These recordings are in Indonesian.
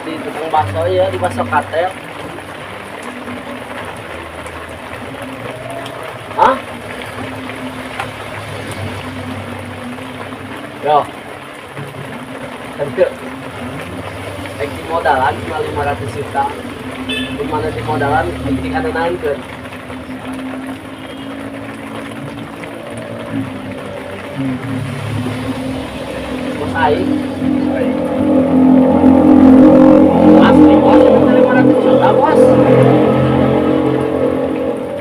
Di tukang bakso ya, di bakso katel. Hah? Yo. Tentu. Di modalan cuma 500 juta. Di mana di modalan di kana naikeun. Bos aing. Asli bos, 500 juta bos.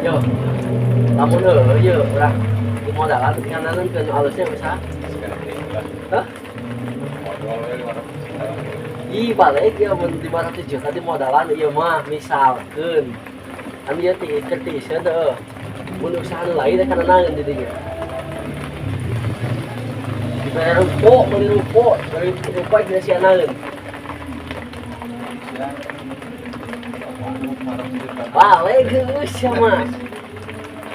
Yo. Lamun heuh urang di modalan di kana naikeun alusnya bisa. Hah? Ih balik ya mun 500 juta di modalan ieu mah misalkeun kan ieu ti kertisen teh mun usaha nu lain kana naeun di dinya dibayar beli rupo geus sia naeun balik geus ya mah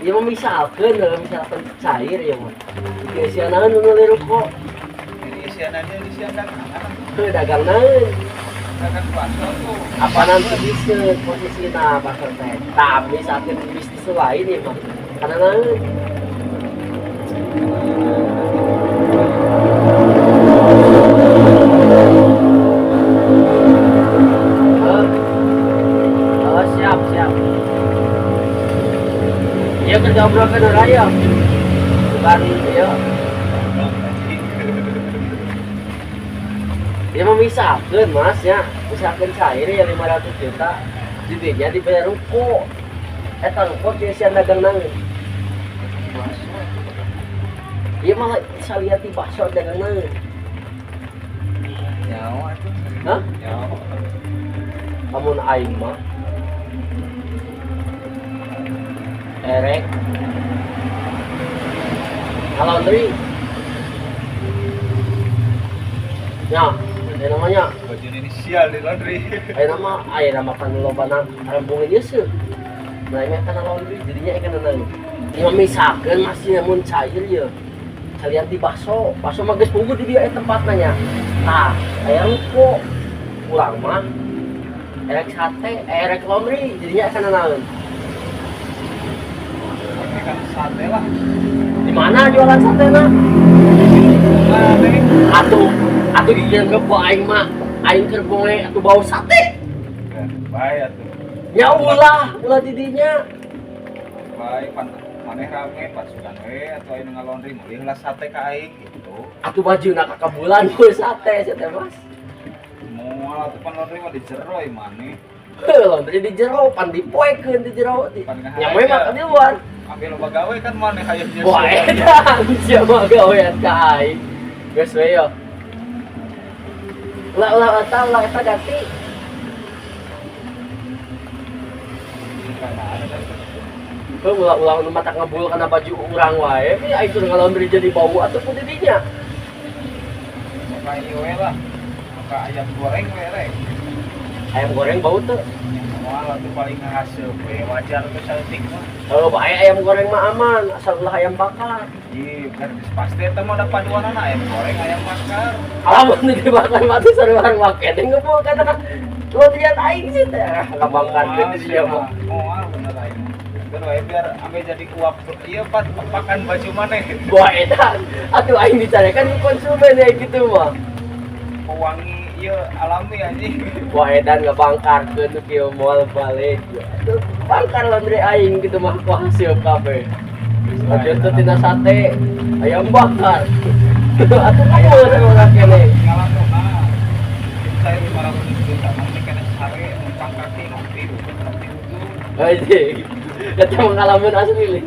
ieu mah misalkeun cair ieu mah geus sia naeun nu beli rupo dagang naon apa nanti bisa posisinya bakal teh tapi saat ini bisnis lain ya mah karena naon siap ya kerja obrolan raya bukan ya. Dia memisahkan mas ya, misalkan cair ya 500 juta, didinya dibayar ruko, ruko dia siang dagang naon. Dia malah bisa lihat di bakso dagang naon. Nyawa itu. Hah? Nyawa. Amun aing mah. Erek. Laundry. Ya. Namanya baju inisial di laundry. Ayo nama kan lobana rembung ieu seuh. Nah ini kan laundry jadinya ikan naon. Ieu misalkeun masih mun cair ieu. Kalian di bakso mah geus puguh di dieu tempatna nya. Tah, aya ruko. Urang mah erek sate, erek laundry jadinya ikan naon. Ikan sate lah. Di mana jualan satena? Atuh dianggap ku aing mah aing keur boe atuh bau sate. Bae atuh. Nya ulah didinya. Bae maneh rame pasukan we atau anu ngalondri meulih lah sate ka aing gitu. Atuh bajuna ka kabulan ku sate sia teh Mas. Moal atuh pan laundry mah di jero ieu maneh. Laundry di jero pan dipoekeun di jero. Nya we mah ka di luar. Ambil loba gawe kan maneh hayang jeung. Wah edan sia mah gawean ka aing. Geus we yo. Ulah eta ganti. Ulah mata ngebul karena baju urang wae. Ini aing keur ngalaundri jadi bau atuh ku didinya. Maka ieu we lah. Maka ayam goreng we rek. Ayam goreng bau teu. Moal atuh paling ngahaseub we wajar teh saeutik mah. Kalau bae ayam goreng mah aman, asal ulah ayam bakar. Ih, pasti eta mah da paduanana ayam goreng, ayam bakar. Alamun dibakar mati sareng make teh ngebul kana. Lu lihat aing sih teh, ngabangkarkeun di dia mah. Moal bener aing. Terus we biar ame jadi uap ieu pakan baju maneh. Wah edan, atuh aing dicarekan ke konsumen ya gitu mah. Pewangi ieu alami anjing. Wah edan ngabangkarkeun kieu moal balik. Atuh bangkar laundry aing gitu mah ku hasil kabeh. Lanjut tuh tina sate, ayam bakar. Atuh kamu urang kene. Ngalamuna. Saya 500 juta nanti kena sare numpang kaki ngopi. Anjing. Kata pengalaman asli.